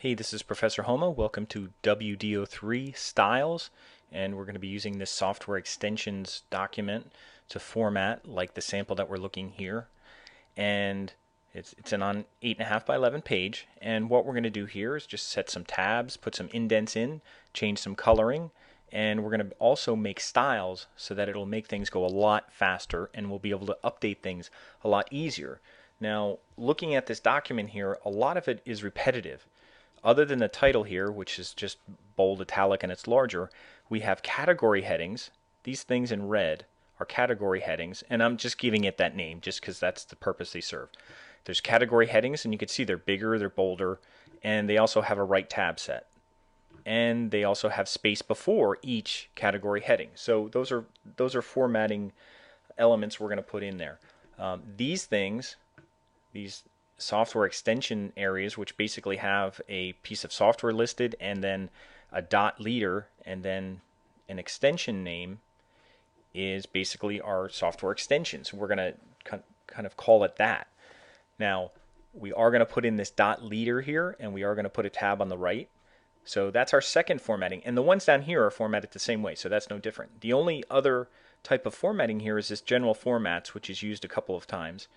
Hey, this is Professor Homa. Welcome to WDO3 Styles, and we're going to be using this software extensions document to format like the sample that we're looking here. And it's an on 8.5 by 11 page, and what we're going to do here is just set some tabs, put some indents in, change some coloring, and we're going to also make styles so that it'll make things go a lot faster and we'll be able to update things a lot easier. Now, looking at this document here, a lot of it is repetitive. Other than the title here, which is just bold, italic, and it's larger, we have category headings. These things in red are category headings, and I'm just giving it that name just because that's the purpose they serve. There's category headings, and you can see they're bigger, they're bolder, and they also have a right tab set. And they also have space before each category heading. So those are formatting elements we're going to put in there. These things, these software extension areas, which basically have a piece of software listed and then a dot leader and then an extension name, is basically our software extensions. We're going to kind of call it that. Now, we are going to put in this dot leader here, and we are going to put a tab on the right. So that's our second formatting, and the ones down here are formatted the same way, so that's no different. The only other type of formatting here is this general formats, which is used a couple of times,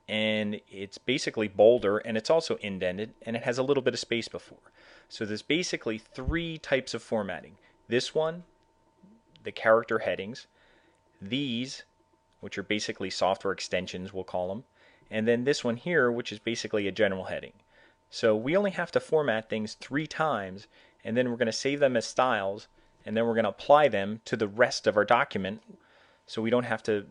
and it's basically bolder, and it's also indented, and it has a little bit of space before. So there's basically three types of formatting. This one, the character headings, these, which are basically software extensions, we'll call them, and then this one here, which is basically a general heading. So we only have to format things 3 times, and then we're going to save them as styles, and then we're going to apply them to the rest of our document so we don't have to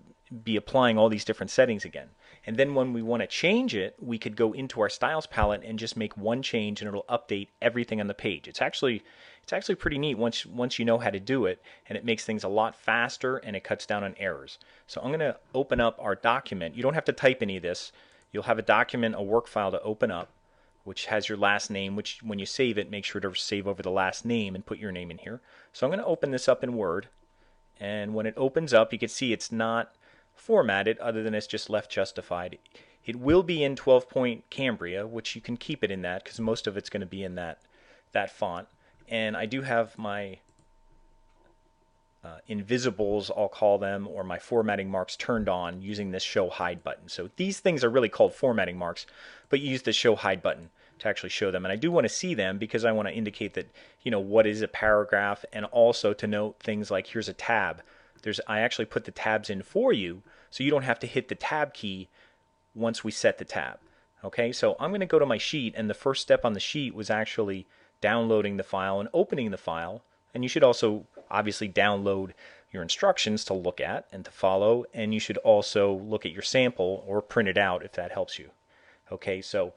be applying all these different settings again. And then when we want to change it, we could go into our styles palette and just make one change, and it'll update everything on the page. It's actually pretty neat once you know how to do it, and it makes things a lot faster and it cuts down on errors. So I'm going to open up our document. You don't have to type any of this. You'll have a document, a work file to open up, which has your last name, which when you save it, make sure to save over the last name and put your name in here. So I'm going to open this up in Word, and when it opens up, you can see it's not formatted other than it's just left justified. It will be in 12-point Cambria, which you can keep it in that because most of it's going to be in that font. And I do have my invisibles, I'll call them, or my formatting marks turned on using this show hide button. So these things are really called formatting marks, but you use the show hide button to actually show them. And I do want to see them because I want to indicate that, what is a paragraph, and also to note things like here's a tab. I actually put the tabs in for you, so you don't have to hit the tab key once we set the tab. Okay, so I'm going to go to my sheet, and the first step on the sheet was actually downloading the file and opening the file. And you should also obviously download your instructions to look at and to follow, and you should also look at your sample or print it out if that helps you. Okay, so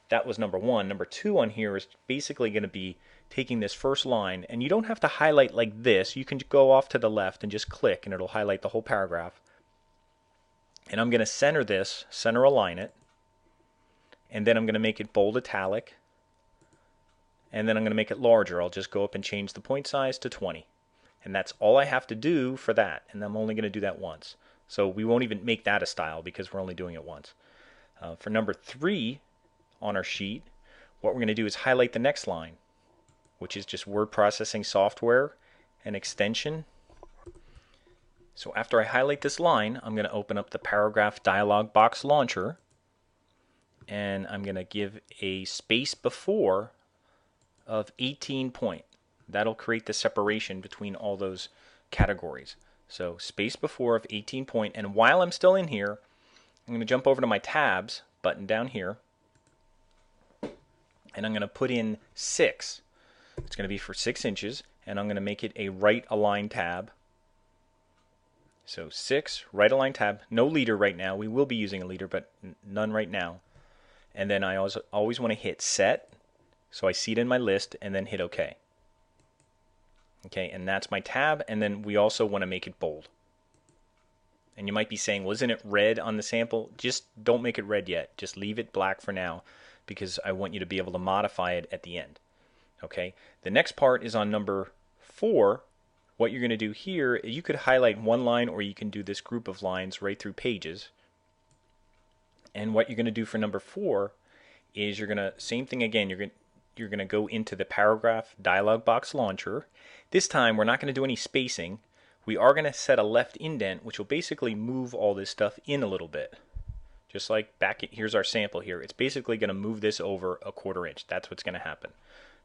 that was number 1. Number 2 on here is basically going to be taking this first line, and you don't have to highlight like this. You can go off to the left and just click, and it'll highlight the whole paragraph. And I'm going to center align it, and then I'm going to make it bold italic, and then I'm going to make it larger. I'll just go up and change the point size to 20. And that's all I have to do for that, and I'm only going to do that once. So we won't even make that a style because we're only doing it once. For number 3 on our sheet, what we're going to do is highlight the next line, which is just word processing software and extension. So after I highlight this line, I'm going to open up the paragraph dialog box launcher, and I'm going to give a space before of 18 point. That'll create the separation between all those categories. So space before of 18 point, and while I'm still in here, I'm going to jump over to my tabs button down here, and I'm going to put in 6. It's going to be for 6 inches, and I'm going to make it a right align tab. So 6, right align tab, no leader right now. We will be using a leader, but none right now. And then I always want to hit set, so I see it in my list, and then hit OK. Okay, and that's my tab, and then we also want to make it bold. And you might be saying, well, isn't it red on the sample? Just don't make it red yet. Just leave it black for now, because I want you to be able to modify it at the end. Okay, the next part is on number 4. What you're going to do here, you could highlight one line, or you can do this group of lines right through pages. And what you're going to do for number 4 is you're going to, same thing again, you're you're going to go into the paragraph dialog box launcher. This time we're not going to do any spacing. We are going to set a left indent, which will basically move all this stuff in a little bit. Just like here's our sample here. It's basically going to move this over a 1/4 inch. That's what's going to happen.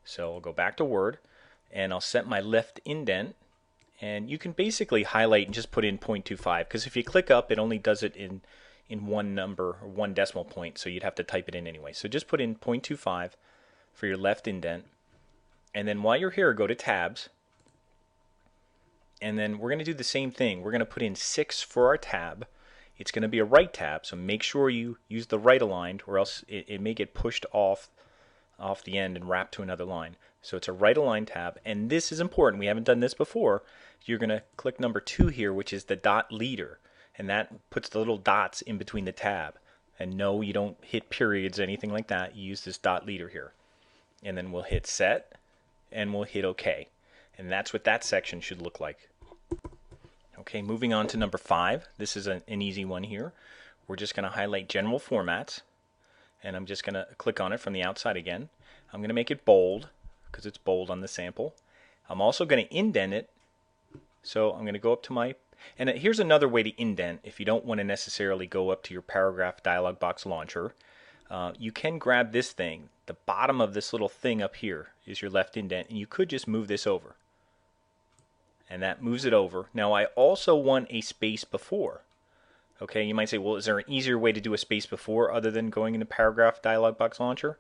So I'll go back to Word and I'll set my left indent, and you can basically highlight and just put in 0.25, because if you click up it only does it in one number or one decimal point, so you'd have to type it in anyway. So just put in 0.25 for your left indent, and then while you're here go to tabs, and then we're going to do the same thing. We're going to put in 6 for our tab. It's going to be a right tab, so make sure you use the right aligned, or else it may get pushed off the end and wrapped to another line. So it's a right aligned tab, and this is important. We haven't done this before. You're going to click number 2 here, which is the dot leader, and that puts the little dots in between the tab. And no, you don't hit periods or anything like that. You use this dot leader here. And then we'll hit set, and we'll hit OK. And that's what that section should look like. Okay, moving on to number 5. This is an easy one here. We're just going to highlight General Formats, and I'm just going to click on it from the outside again. I'm going to make it bold, because it's bold on the sample. I'm also going to indent it, so I'm going to go up to my... And here's another way to indent if you don't want to necessarily go up to your paragraph dialog box launcher. You can grab this thing. The bottom of this little thing up here is your left indent, and you could just move this over. And that moves it over. Now I also want a space before. Okay, you might say, well, is there an easier way to do a space before other than going into paragraph dialog box launcher?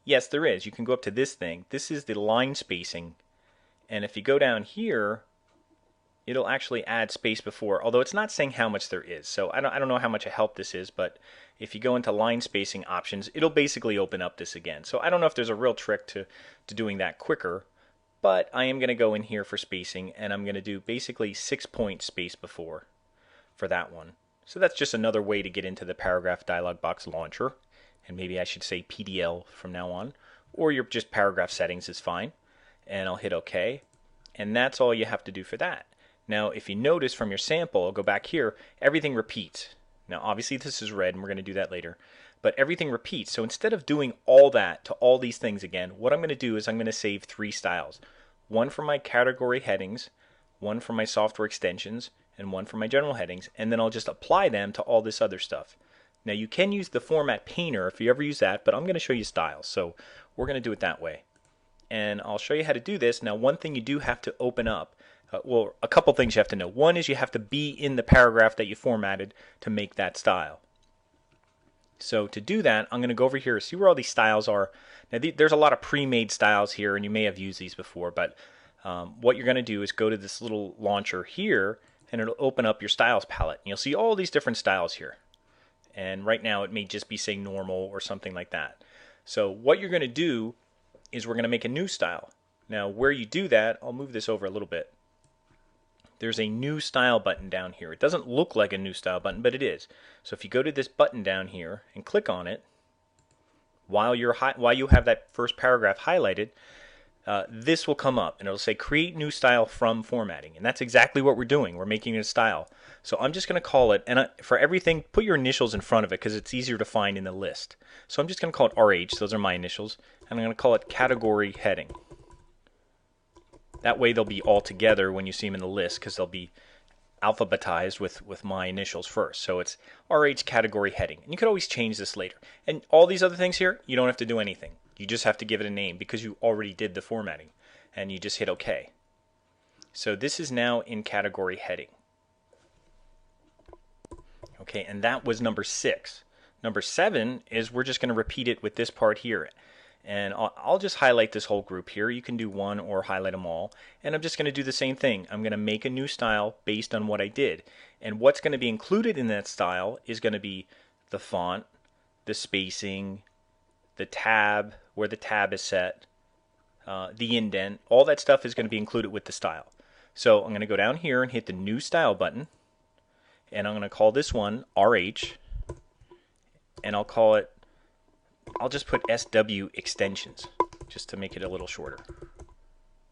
Yes, there is. You can go up to this thing. This is the line spacing, and if you go down here, it'll actually add space before, although it's not saying how much there is. So I don't know how much a help this is, but if you go into line spacing options, it'll basically open up this again. So I don't know if there's a real trick to doing that quicker, but I am going to go in here for spacing, and I'm going to do basically 6-point space before for that one. So that's just another way to get into the paragraph dialog box launcher, and maybe I should say PDL from now on, or your just paragraph settings is fine. And I'll hit OK, and that's all you have to do for that. Now if you notice from your sample, I'll go back here, everything repeats. Now obviously this is red, and we're going to do that later, but everything repeats. So instead of doing all that to all these things again, what I'm going to do is I'm going to save 3 styles. One for my category headings, one for my software extensions, and one for my general headings, and then I'll just apply them to all this other stuff. Now you can use the format painter if you ever use that, but I'm going to show you styles, so we're going to do it that way. And I'll show you how to do this. Now one thing you do have to open up, well, a couple things you have to know. One is you have to be in the paragraph that you formatted to make that style. So to do that, I'm going to go over here, see where all these styles are. Now there's a lot of pre-made styles here, and you may have used these before, but what you're going to do is go to this little launcher here, and it'll open up your styles palette. And you'll see all these different styles here. And right now it may just be saying normal or something like that. So what you're going to do is we're going to make a new style. Now where you do that, I'll move this over a little bit. There's a new style button down here. It doesn't look like a new style button, but it is. So if you go to this button down here and click on it, while you have that first paragraph highlighted, this will come up and it'll say create new style from formatting, and that's exactly what we're doing. We're making a style. So I'm just going to call it, and for everything put your initials in front of it because it's easier to find in the list. So I'm just going to call it RH, those are my initials, and I'm going to call it category heading. That way they'll be all together when you see them in the list, because they'll be alphabetized with my initials first. So it's RH category heading. And you could always change this later. And all these other things here, you don't have to do anything. You just have to give it a name because you already did the formatting. And you just hit OK. So this is now in category heading. Okay, and that was number 6. Number 7 is we're just going to repeat it with this part here. And I'll just highlight this whole group here. You can do one or highlight them all. And I'm just going to do the same thing. I'm going to make a new style based on what I did. And what's going to be included in that style is going to be the font, the spacing, the tab, where the tab is set, the indent. All that stuff is going to be included with the style. So I'm going to go down here and hit the new style button. And I'm going to call this one RH. And I'll just put SW extensions just to make it a little shorter.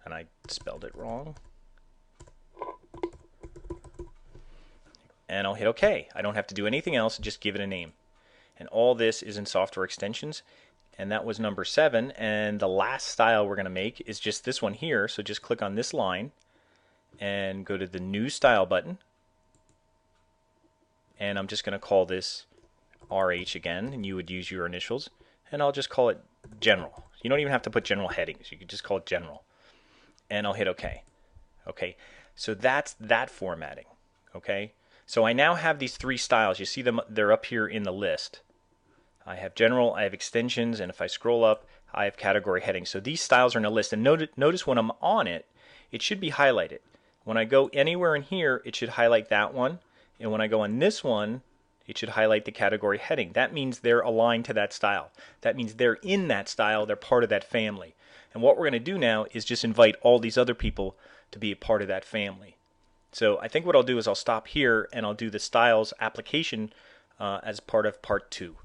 And I spelled it wrong. And I'll hit OK. I don't have to do anything else, just give it a name. And all this is in software extensions. and that was number 7. And the last style we're going to make is just this one here. So just click on this line and go to the New Style button. And I'm just going to call this RH again, and you would use your initials. And I'll just call it General. You don't even have to put general headings. You could just call it General. And I'll hit OK. Okay, so that's that formatting. Okay, so I now have these 3 styles. You see them, they're up here in the list. I have general, I have extensions, and if I scroll up, I have category headings. So these styles are in a list, and notice when I'm on it, it should be highlighted. When I go anywhere in here, it should highlight that one, and when I go on this one, it should highlight the category heading. That means they're aligned to that style. That means they're in that style, they're part of that family. And what we're going to do now is just invite all these other people to be a part of that family. So I think what I'll do is I'll stop here and I'll do the styles application as part of part 2.